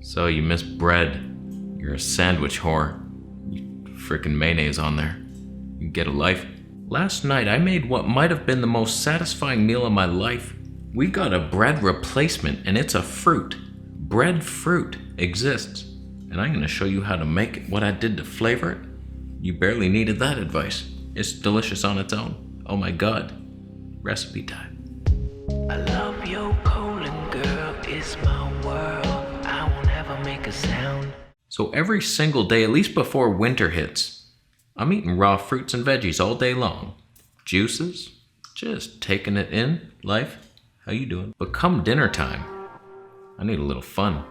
So you miss bread. You're a sandwich whore. You frickin' mayonnaise on there. You get a life. Last night I made what might have been the most satisfying meal of my life. We got a bread replacement and it's a fruit. BREADFRUIT exists. And I'm gonna show you how to make it, what I did to flavor it. You barely needed that advice. It's delicious on its own. Oh my god. Recipe time. I love your colon, girl, it's my world. I won't ever make a sound. So every single day, at least before winter hits, I'm eating raw fruits and veggies all day long. Juices, just taking it in. Life, how you doing? But come dinner time, I need a little fun.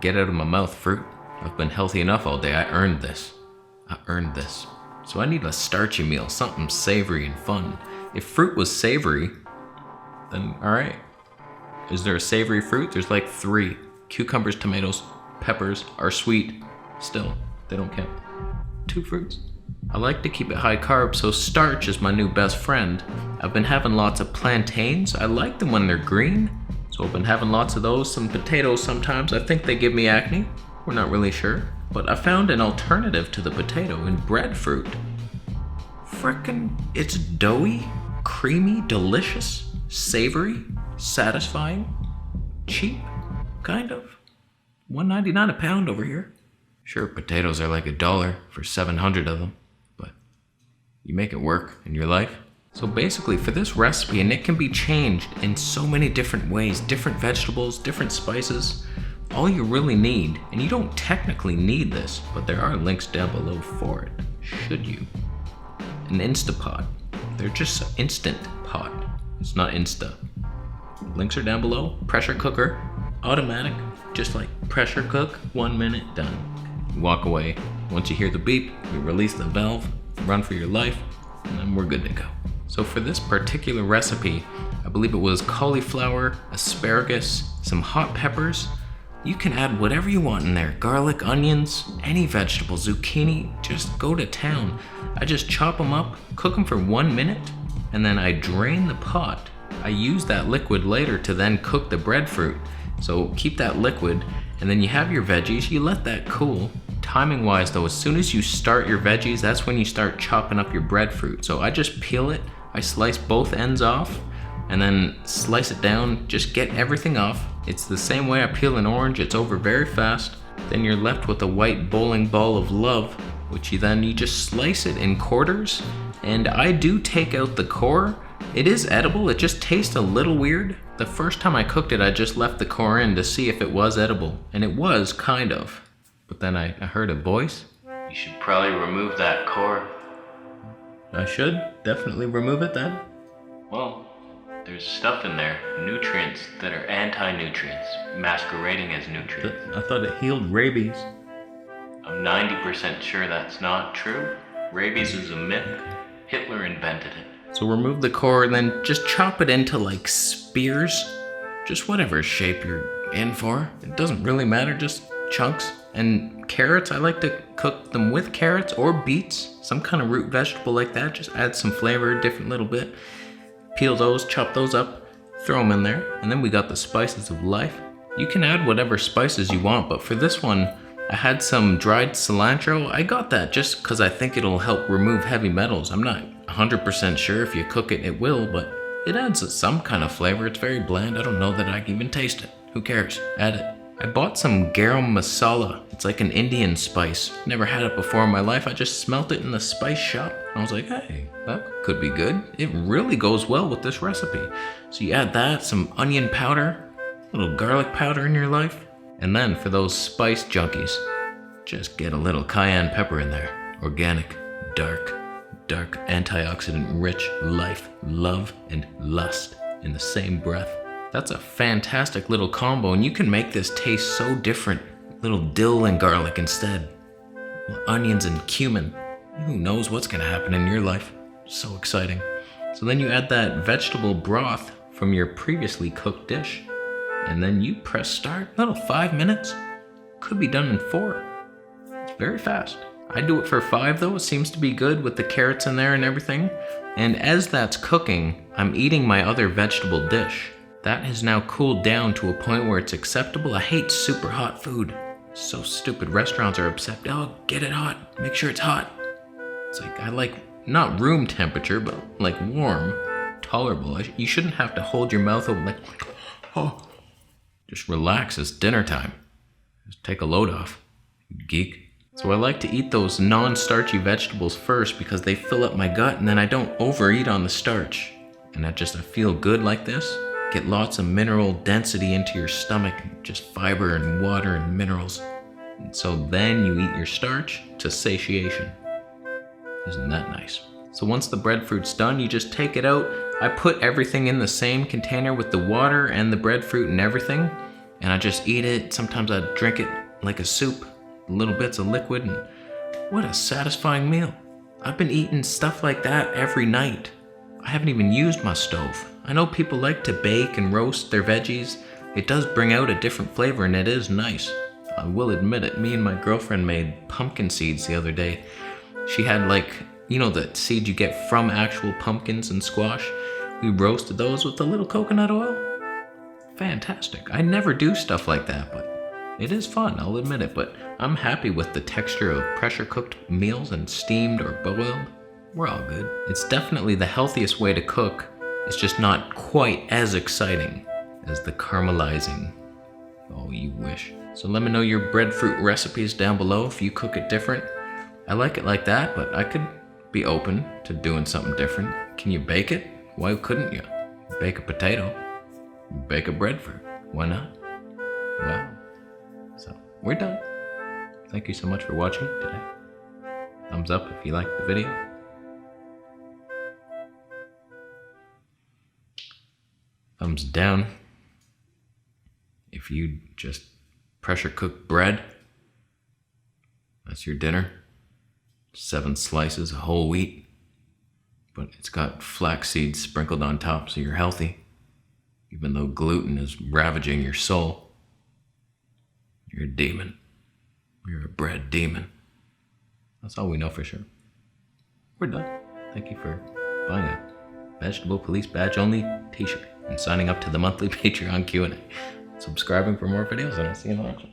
Get out of my mouth fruit. I've been healthy enough all day. I earned this. So I need a starchy meal, something savory and fun. If fruit was savory, then alright. Is there a savory fruit? There's like 3. Cucumbers, tomatoes, peppers are sweet. Still, they don't count. 2 fruits. I like to keep it high carb, so starch is my new best friend. I've been having lots of plantains. I like them when they're green, so I've been having lots of those. Some potatoes sometimes. I think they give me acne. We're not really sure. But I found an alternative to the potato in breadfruit. Frickin', it's doughy, creamy, delicious, savory, satisfying, cheap, kind of. $1.99 a pound over here. Sure, potatoes are like $1 for 700 of them, but you make it work in your life. So basically for this recipe, and it can be changed in so many different ways, different vegetables, different spices, all you really need, and you don't technically need this, but there are links down below for it, should you. An Instapot. They're just instant pot. It's not Insta. Links are down below. Pressure cooker, automatic, just like pressure cook, 1 minute, done. You walk away. Once you hear the beep, you release the valve, run for your life, and then we're good to go. So for this particular recipe, I believe it was cauliflower, asparagus, some hot peppers. You can add whatever you want in there. Garlic, onions, any vegetable, zucchini, just go to town. I just chop them up, cook them for 1 minute, and then I drain the pot. I use that liquid later to then cook the breadfruit. So keep that liquid, and then you have your veggies, you let that cool. Timing wise though, as soon as you start your veggies, that's when you start chopping up your breadfruit. So I just peel it, I slice both ends off, and then slice it down, just get everything off. It's the same way I peel an orange, it's over very fast. Then you're left with a white bowling ball of love, which you just slice it in quarters. And I do take out the core. It is edible, it just tastes a little weird. The first time I cooked it, I just left the core in to see if it was edible. And it was, kind of. But then I heard a voice. You should probably remove that core. I should definitely remove it then. Well, there's stuff in there, nutrients that are anti-nutrients, masquerading as nutrients. I thought it healed rabies. I'm 90% sure that's not true. Rabies is a myth. Hitler invented it. So remove the core and then just chop it into like spears. Just whatever shape you're in for. It doesn't really matter, just chunks. And carrots, I like to cook them with carrots or beets. Some kind of root vegetable like that. Just add some flavor, different little bit. Peel those, chop those up, throw them in there. And then we got the spices of life. You can add whatever spices you want, but for this one, I had some dried cilantro. I got that just because I think it'll help remove heavy metals. I'm not 100% sure if you cook it, it will, but it adds some kind of flavor. It's very bland. I don't know that I can even taste it. Who cares? Add it. I bought some garam masala. It's like an Indian spice. Never had it before in my life. I just smelt it in the spice shop. And I was like, hey, that could be good. It really goes well with this recipe. So you add that, some onion powder, a little garlic powder in your life. And then for those spice junkies, just get a little cayenne pepper in there. Organic, dark, antioxidant rich life, love, and lust in the same breath. That's a fantastic little combo, and you can make this taste so different. Little dill and garlic instead. Onions and cumin. Who knows what's gonna happen in your life? So exciting. So then you add that vegetable broth from your previously cooked dish. And then you press start. Little 5 minutes. Could be done in 4. It's very fast. I do it for 5 though. It seems to be good with the carrots in there and everything. And as that's cooking, I'm eating my other vegetable dish. That has now cooled down to a point where it's acceptable. I hate super hot food. So stupid. Restaurants are upset. Oh, get it hot. Make sure it's hot. It's like, I like not room temperature, but like warm, tolerable. You shouldn't have to hold your mouth open like, oh. Just relax, it's dinner time. Just take a load off, you geek. So I like to eat those non-starchy vegetables first because they fill up my gut and then I don't overeat on the starch. And I feel good like this. Get lots of mineral density into your stomach, just fiber and water and minerals. And so then you eat your starch to satiation. Isn't that nice? So once the breadfruit's done, you just take it out. I put everything in the same container with the water and the breadfruit and everything, and I just eat it. Sometimes I drink it like a soup, little bits of liquid, and what a satisfying meal. I've been eating stuff like that every night. I haven't even used my stove. I know people like to bake and roast their veggies. It does bring out a different flavor and it is nice. I will admit it. Me and my girlfriend made pumpkin seeds the other day. She had the seeds you get from actual pumpkins and squash. We roasted those with a little coconut oil. Fantastic. I never do stuff like that, but it is fun, I'll admit it. But I'm happy with the texture of pressure cooked meals and steamed or boiled. We're all good. It's definitely the healthiest way to cook. It's just not quite as exciting as the caramelizing. Oh, you wish. So let me know your breadfruit recipes down below if you cook it different. I like it like that, but I could be open to doing something different. Can you bake it? Why couldn't you? Bake a potato. Bake a breadfruit. Why not? Well, so we're done. Thank you so much for watching today. Thumbs up if you liked the video. Thumbs down if you just pressure cook bread. That's your dinner. 7 slices of whole wheat, but it's got flax seeds sprinkled on top, so you're healthy. Even though gluten is ravaging your soul, you're a demon. You're a bread demon. That's all we know for sure. We're done. Thank you for buying a Vegetable Police Badge Only t-shirt and signing up to the monthly Patreon Q&A. Subscribing for more videos, and I'll see you in the next one.